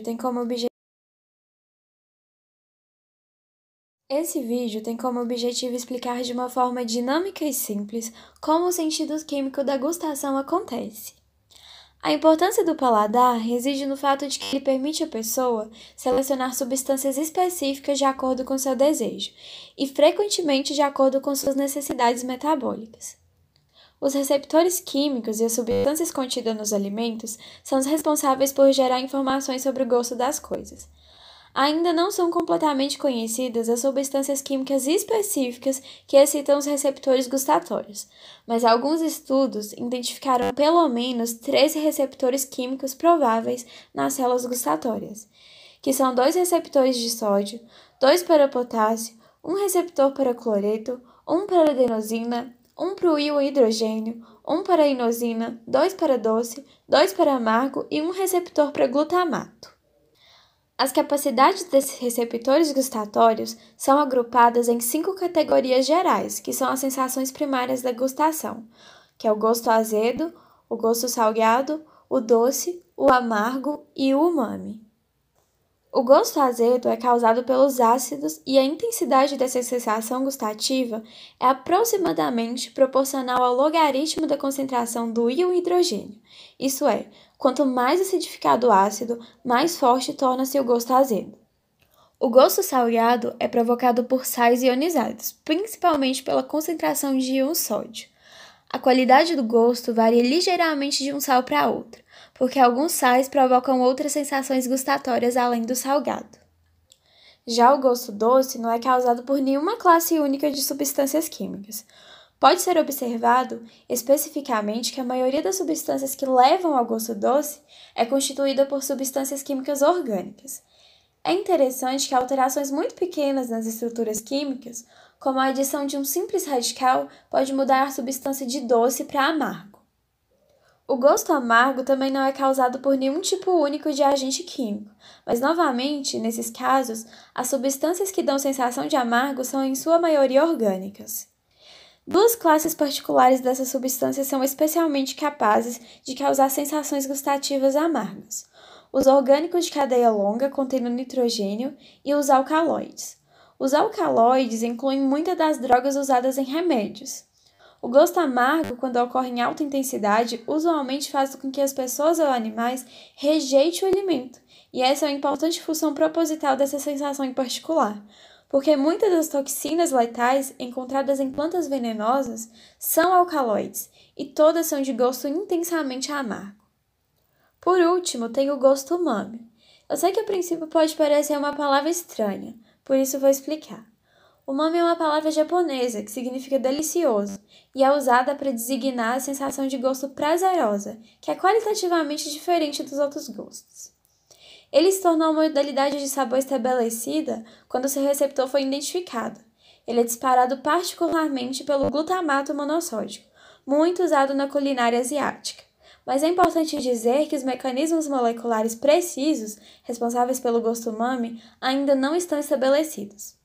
tem como objetivo explicar de uma forma dinâmica e simples como o sentido químico da gustação acontece. A importância do paladar reside no fato de que ele permite à pessoa selecionar substâncias específicas de acordo com seu desejo e, frequentemente, de acordo com suas necessidades metabólicas. Os receptores químicos e as substâncias contidas nos alimentos são os responsáveis por gerar informações sobre o gosto das coisas. Ainda não são completamente conhecidas as substâncias químicas específicas que excitam os receptores gustatórios, mas alguns estudos identificaram pelo menos 13 receptores químicos prováveis nas células gustatórias, que são 2 receptores de sódio, 2 para potássio, 1 receptor para cloreto, 1 para adenosina, 1 para o íon hidrogênio, 1 para inosina, 2 para doce, 2 para amargo e 1 receptor para glutamato. As capacidades desses receptores gustatórios são agrupadas em 5 categorias gerais, que são as sensações primárias da gustação, que é o gosto azedo, o gosto salgado, o doce, o amargo e o umami. O gosto azedo é causado pelos ácidos e a intensidade dessa sensação gustativa é aproximadamente proporcional ao logaritmo da concentração do íon hidrogênio, isso é, quanto mais acidificado o ácido, mais forte torna-se o gosto azedo. O gosto salgado é provocado por sais ionizados, principalmente pela concentração de íon sódio. A qualidade do gosto varia ligeiramente de um sal para outro, porque alguns sais provocam outras sensações gustatórias além do salgado. Já o gosto doce não é causado por nenhuma classe única de substâncias químicas. Pode ser observado, especificamente, que a maioria das substâncias que levam ao gosto doce é constituída por substâncias químicas orgânicas. É interessante que alterações muito pequenas nas estruturas químicas, como a adição de um simples radical, pode mudar a substância de doce para amargo. O gosto amargo também não é causado por nenhum tipo único de agente químico, mas, novamente, nesses casos, as substâncias que dão sensação de amargo são em sua maioria orgânicas. 2 classes particulares dessas substâncias são especialmente capazes de causar sensações gustativas amargas: os orgânicos de cadeia longa contendo nitrogênio e os alcaloides. Os alcaloides incluem muitas das drogas usadas em remédios. O gosto amargo, quando ocorre em alta intensidade, usualmente faz com que as pessoas ou animais rejeitem o alimento, e essa é uma importante função proposital dessa sensação em particular, porque muitas das toxinas letais encontradas em plantas venenosas são alcaloides, e todas são de gosto intensamente amargo. Por último, tem o gosto umami. Eu sei que a princípio pode parecer uma palavra estranha, por isso vou explicar. Umami é uma palavra japonesa que significa delicioso e é usada para designar a sensação de gosto prazerosa, que é qualitativamente diferente dos outros gostos. Ele se tornou uma modalidade de sabor estabelecida quando seu receptor foi identificado. Ele é disparado particularmente pelo glutamato monossódico, muito usado na culinária asiática. Mas é importante dizer que os mecanismos moleculares precisos responsáveis pelo gosto umami ainda não estão estabelecidos.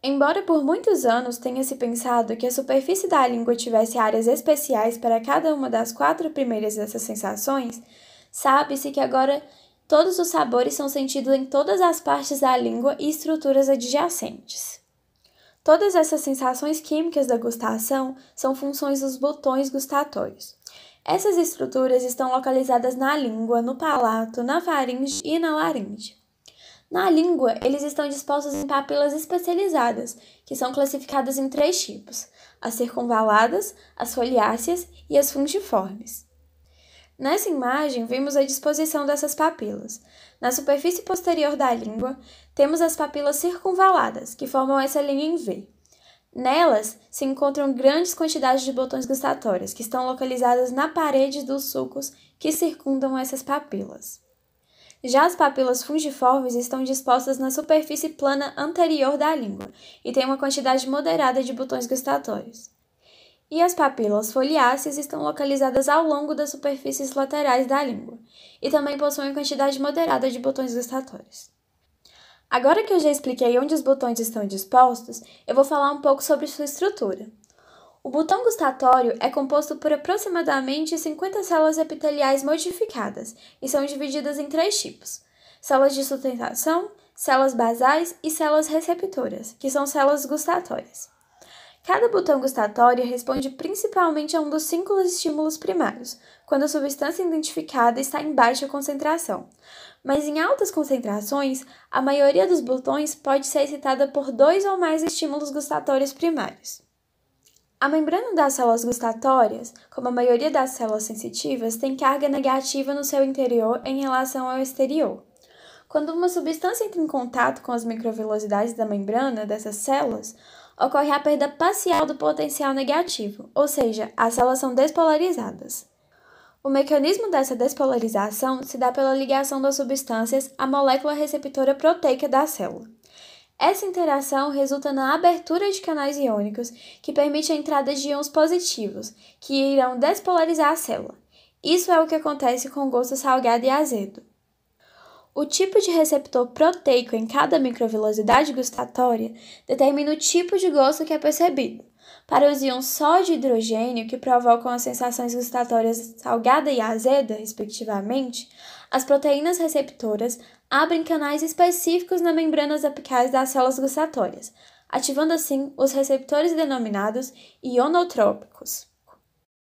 Embora por muitos anos tenha se pensado que a superfície da língua tivesse áreas especiais para cada uma das 4 primeiras dessas sensações, sabe-se que agora todos os sabores são sentidos em todas as partes da língua e estruturas adjacentes. Todas essas sensações químicas da gustação são funções dos botões gustatórios. Essas estruturas estão localizadas na língua, no palato, na faringe e na laringe. Na língua, eles estão dispostos em papilas especializadas, que são classificadas em 3 tipos: as circunvaladas, as foliáceas e as fungiformes. Nessa imagem, vemos a disposição dessas papilas. Na superfície posterior da língua, temos as papilas circunvaladas, que formam essa linha em V. Nelas se encontram grandes quantidades de botões gustatórios, que estão localizadas na parede dos sulcos que circundam essas papilas. Já as papilas fungiformes estão dispostas na superfície plana anterior da língua e têm uma quantidade moderada de botões gustatórios. E as papilas foliáceas estão localizadas ao longo das superfícies laterais da língua e também possuem quantidade moderada de botões gustatórios. Agora que eu já expliquei onde os botões estão dispostos, eu vou falar um pouco sobre sua estrutura. O botão gustatório é composto por aproximadamente 50 células epiteliais modificadas e são divididas em 3 tipos: células de sustentação, células basais e células receptoras, que são células gustatórias. Cada botão gustatório responde principalmente a um dos 5 estímulos primários, quando a substância identificada está em baixa concentração. Mas em altas concentrações, a maioria dos botões pode ser excitada por 2 ou mais estímulos gustatórios primários. A membrana das células gustatórias, como a maioria das células sensitivas, tem carga negativa no seu interior em relação ao exterior. Quando uma substância entra em contato com as microvelocidades da membrana dessas células, ocorre a perda parcial do potencial negativo, ou seja, as células são despolarizadas. O mecanismo dessa despolarização se dá pela ligação das substâncias à molécula receptora proteica da célula. Essa interação resulta na abertura de canais iônicos, que permite a entrada de íons positivos, que irão despolarizar a célula. Isso é o que acontece com o gosto salgado e azedo. O tipo de receptor proteico em cada microvelocidade gustatória determina o tipo de gosto que é percebido. Para os íons sódio e hidrogênio, que provocam as sensações gustatórias salgada e azeda, respectivamente, as proteínas receptoras abrem canais específicos nas membranas apicais das células gustatórias, ativando assim os receptores denominados ionotrópicos.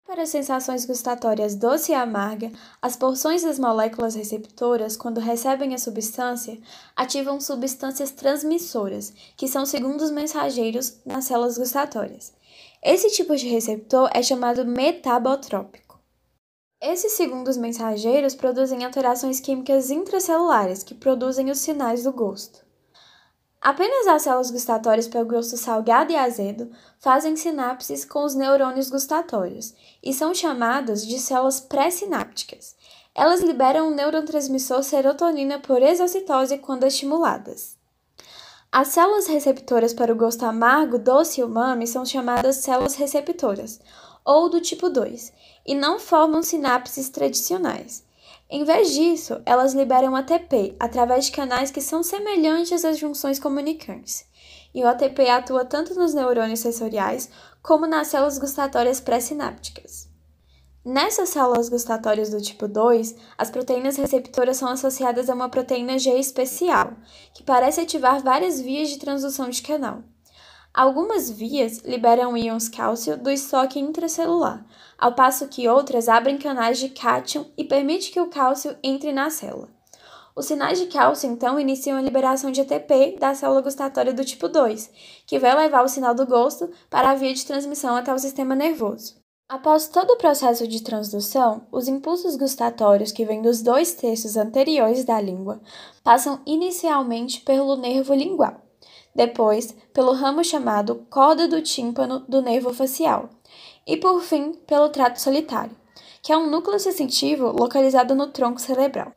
Para as sensações gustatórias doce e amarga, as porções das moléculas receptoras, quando recebem a substância, ativam substâncias transmissoras, que são segundos mensageiros nas células gustatórias. Esse tipo de receptor é chamado metabotrópico. Esses segundos mensageiros produzem alterações químicas intracelulares, que produzem os sinais do gosto. Apenas as células gustatórias pelo gosto salgado e azedo fazem sinapses com os neurônios gustatórios e são chamadas de células pré-sinápticas. Elas liberam o neurotransmissor serotonina por exocitose quando estimuladas. As células receptoras para o gosto amargo, doce e umami são chamadas células receptoras, ou do tipo 2, e não formam sinapses tradicionais. Em vez disso, elas liberam ATP através de canais que são semelhantes às junções comunicantes. E o ATP atua tanto nos neurônios sensoriais como nas células gustatórias pré-sinápticas. Nessas células gustatórias do tipo 2, as proteínas receptoras são associadas a uma proteína G especial, que parece ativar várias vias de transdução de canal. Algumas vias liberam íons cálcio do estoque intracelular, ao passo que outras abrem canais de cátion e permitem que o cálcio entre na célula. Os sinais de cálcio, então, iniciam a liberação de ATP da célula gustatória do tipo 2, que vai levar o sinal do gosto para a via de transmissão até o sistema nervoso. Após todo o processo de transdução, os impulsos gustatórios que vêm dos 2 terços anteriores da língua passam inicialmente pelo nervo lingual, depois pelo ramo chamado corda do tímpano do nervo facial e, por fim, pelo trato solitário, que é um núcleo sensitivo localizado no tronco cerebral.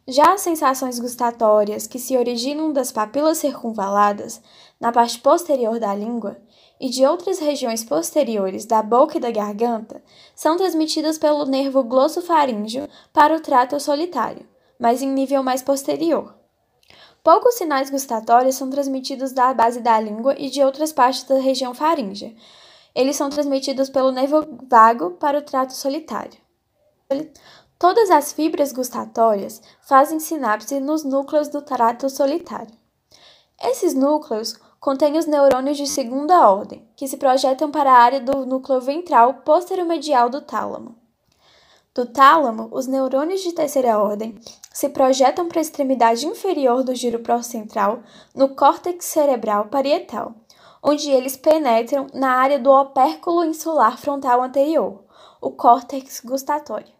Já as sensações gustatórias que se originam das papilas circunvaladas, na parte posterior da língua, e de outras regiões posteriores da boca e da garganta, são transmitidas pelo nervo glossofaríngeo para o trato solitário, mas em nível mais posterior. Poucos sinais gustatórios são transmitidos da base da língua e de outras partes da região faríngea. Eles são transmitidos pelo nervo vago para o trato solitário. Todas as fibras gustatórias fazem sinapse nos núcleos do trato solitário. Esses núcleos contêm os neurônios de segunda ordem, que se projetam para a área do núcleo ventral posteromedial do tálamo. Do tálamo, os neurônios de terceira ordem se projetam para a extremidade inferior do giro procentral, no córtex cerebral parietal, onde eles penetram na área do opérculo insular frontal anterior, o córtex gustatório.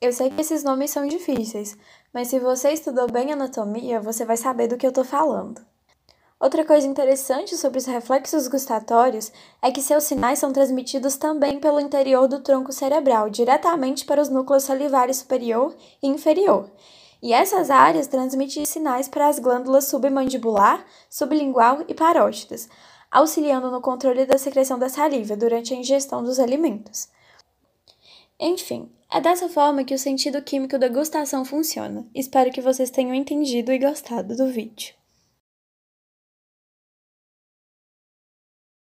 Eu sei que esses nomes são difíceis, mas se você estudou bem anatomia, você vai saber do que eu estou falando. Outra coisa interessante sobre os reflexos gustatórios é que seus sinais são transmitidos também pelo interior do tronco cerebral, diretamente para os núcleos salivares superior e inferior. E essas áreas transmitem sinais para as glândulas submandibular, sublingual e parótidas, auxiliando no controle da secreção da saliva durante a ingestão dos alimentos. Enfim, é dessa forma que o sentido químico da gustação funciona. Espero que vocês tenham entendido e gostado do vídeo.